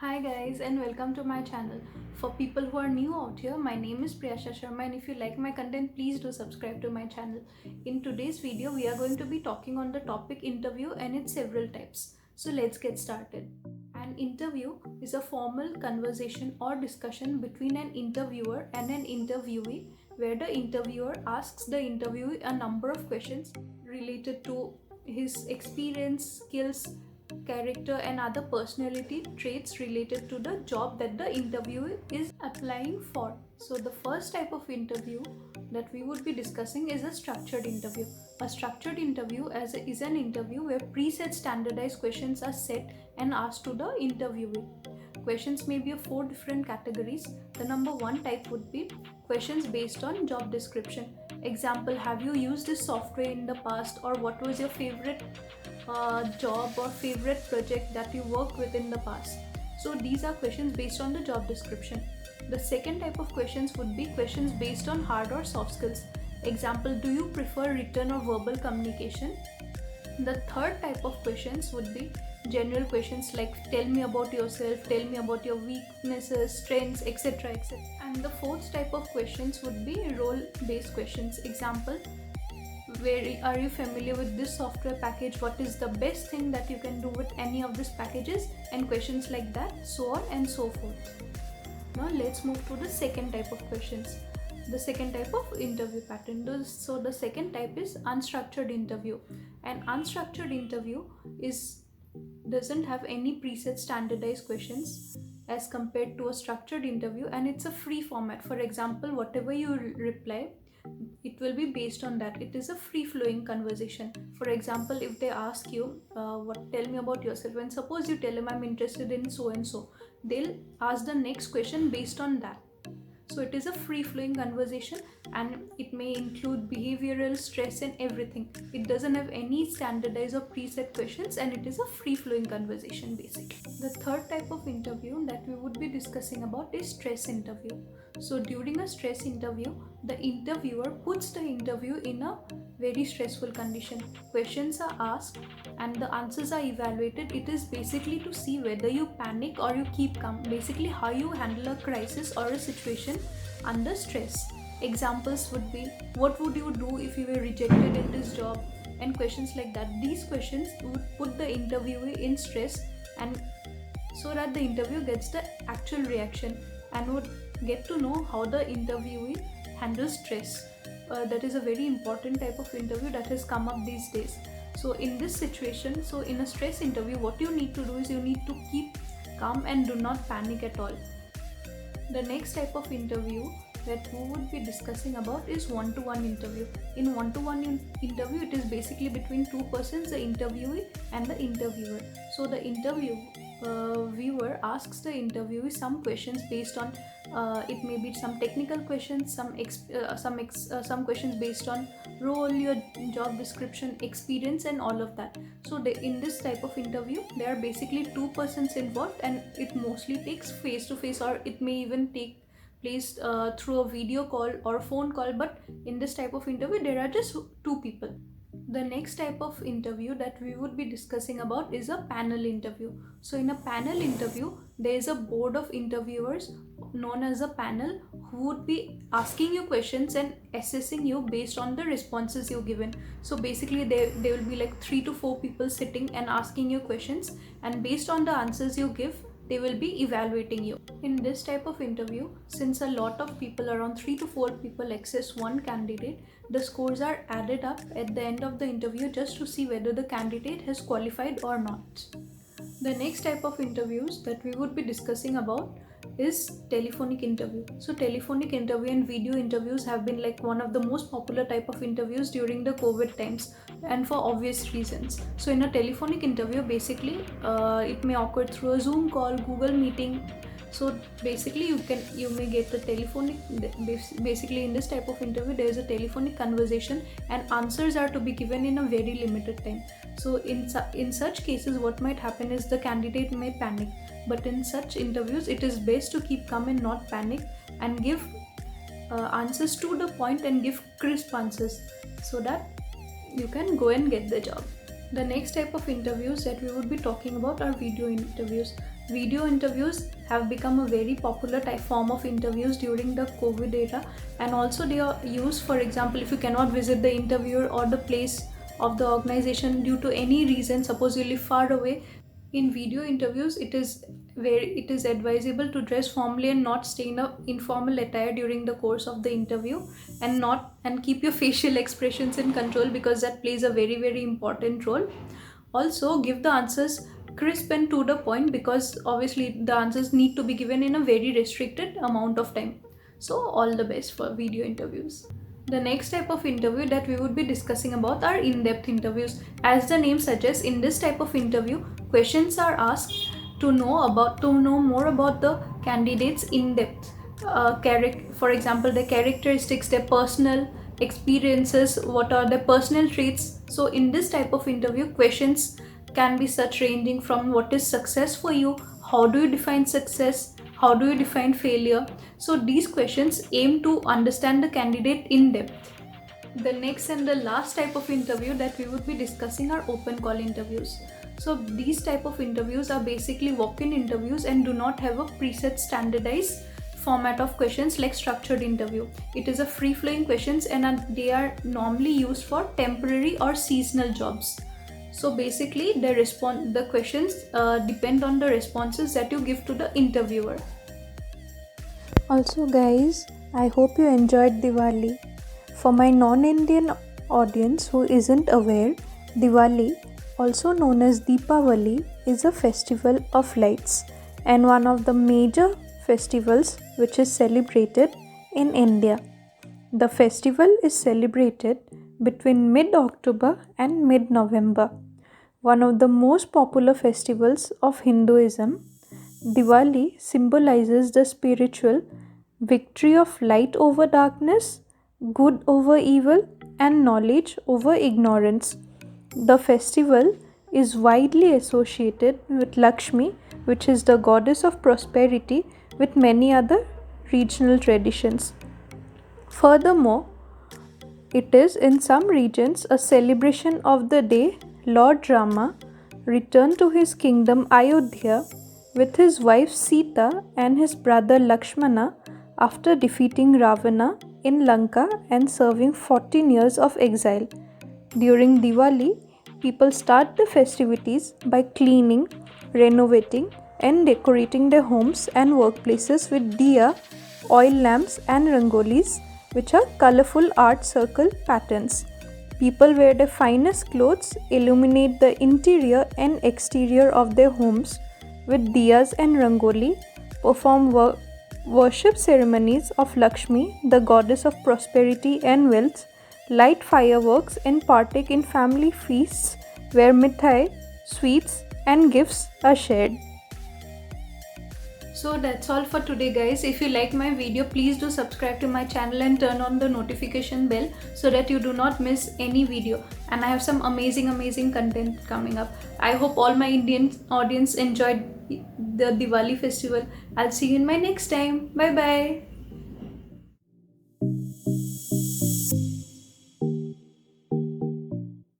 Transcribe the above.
Hi guys and welcome to my channel. For people who are new out here, my name is Priyasha Sarmah and if you like my content, please do subscribe to my channel. In today's video, we are going to be talking on the topic interview and its several types. So let's get started. An interview is a formal conversation or discussion between an interviewer and an interviewee where the interviewer asks the interviewee a number of questions related to his experience, skills, character and other personality traits related to the job that the interviewer is applying for. So the first type of interview that we would be discussing is a structured interview. A structured interview is an interview where preset standardized questions are set and asked to the interviewee. Questions may be of 4 different categories. The number 1 type would be questions based on job description. Example, have you used this software in the past, or what was your favorite job or favorite project that you worked with in the past. So these are questions based on the job description. The second type of questions would be questions based on hard or soft skills. Example, do you prefer written or verbal communication? The third type of questions would be general questions like tell me about yourself, tell me about your weaknesses, strengths, etc. etc. And the fourth type of questions would be role based questions. Example, where are you familiar with this software package, what is the best thing that you can do with any of these packages, and questions like that, so on and so forth. Now let's move to the second type of questions, the second type of interview pattern. So the second type is unstructured interview. An unstructured interview doesn't have any preset standardized questions as compared to a structured interview, and it's a free format. For example, whatever you reply, it will be based on that. It is a free flowing conversation. For example, if they ask you tell me about yourself, and suppose you tell them I'm interested in so and so, they'll ask the next question based on that. So it is a free flowing conversation and it may include behavioral, stress and everything. It doesn't have any standardized or preset questions and it is a free flowing conversation basically. The third type of interview that we would be discussing about is stress interview. So during a stress interview, the interviewer puts the interview in a very stressful condition. Questions are asked and the answers are evaluated. It is basically to see whether you panic or you keep calm. Basically how you handle a crisis or a situation under stress. Examples would be, what would you do if you were rejected in this job, and questions like that. These questions would put the interviewee in stress, and so that the interview gets the actual reaction and would get to know how the interviewee handles stress. That is a very important type of interview that has come up these days. So in this situation, so in a stress interview, what you need to do is you need to keep calm and do not panic at all. The next type of interview that we would be discussing about is one-to-one interview. In one-to-one interview, it is basically between two persons, the interviewee and the interviewer. So the viewer asks the interviewee some questions based on it may be some technical questions, some questions based on role, your job description, experience and all of that. So in this type of interview, there are basically two persons involved and it mostly takes face to face, or it may even take place through a video call or phone call, but in this type of interview there are just two people. The next type of interview that we would be discussing about is a panel interview. So in a panel interview, there is a board of interviewers known as a panel who would be asking you questions and assessing you based on the responses you've given. So basically there will be like 3 to 4 people sitting and asking you questions, and based on the answers you give, they will be evaluating you. In this type of interview, since a lot of people, around 3 to 4 people access one candidate, the scores are added up at the end of the interview just to see whether the candidate has qualified or not. The next type of interviews that we would be discussing about is telephonic interview. So telephonic interview and video interviews have been like one of the most popular type of interviews during the COVID times, and for obvious reasons. So in a telephonic interview, basically it may occur through a Zoom call, Google meeting. So basically you may get the telephonic, basically in this type of interview there is a telephonic conversation and answers are to be given in a very limited time. So in such cases, what might happen is the candidate may panic, but in such interviews it is best to keep calm and not panic and give answers to the point and give crisp answers so that you can go and get the job. The next type of interviews that we would be talking about are video interviews. Video interviews have become a very popular form of interviews during the COVID era, and also they are used, for example, if you cannot visit the interviewer or the place of the organization due to any reason, suppose you live far away. In video interviews, it is advisable to dress formally and not stay in a informal attire during the course of the interview, and keep your facial expressions in control, because that plays a very, very important role. Also, give the answers crisp and to the point, because obviously the answers need to be given in a very restricted amount of time. So all the best for video interviews. The next type of interview that we would be discussing about are in-depth interviews. As the name suggests, in this type of interview, questions are asked to know more about the candidates in depth. For example, their characteristics, their personal experiences, what are their personal traits. So in this type of interview, questions can be such ranging from what is success for you, how do you define success, how do you define failure. So these questions aim to understand the candidate in depth. The next and the last type of interview that we would be discussing are open call interviews. So these type of interviews are basically walk-in interviews and do not have a preset standardized format of questions like structured interview. It is a free-flowing questions, and they are normally used for temporary or seasonal jobs. So basically the questions depend on the responses that you give to the interviewer. Also guys, I hope you enjoyed Diwali. For my non-Indian audience who isn't aware, Diwali, also known as Deepavali, is a festival of lights and one of the major festivals which is celebrated in India. The festival is celebrated between mid-October and mid-November. One of the most popular festivals of Hinduism, Diwali symbolizes the spiritual victory of light over darkness, good over evil, and knowledge over ignorance. The festival is widely associated with Lakshmi, which is the goddess of prosperity, with many other regional traditions. Furthermore, it is in some regions a celebration of the day Lord Rama returned to his kingdom Ayodhya with his wife Sita and his brother Lakshmana after defeating Ravana in Lanka and serving 14 years of exile. During Diwali, people start the festivities by cleaning, renovating, and decorating their homes and workplaces with diya, oil lamps, and rangolis, which are colorful art circle patterns. People wear their finest clothes, illuminate the interior and exterior of their homes with diyas and rangoli, perform worship ceremonies of Lakshmi, the goddess of prosperity and wealth, light fireworks, and partake in family feasts where mithai, sweets, and gifts are shared. So that's all for today guys. If you like my video, please do subscribe to my channel and turn on the notification bell so that you do not miss any video. And I have some amazing content coming up. I hope all my Indian audience enjoyed the Diwali festival. I'll see you in my next time. Bye bye.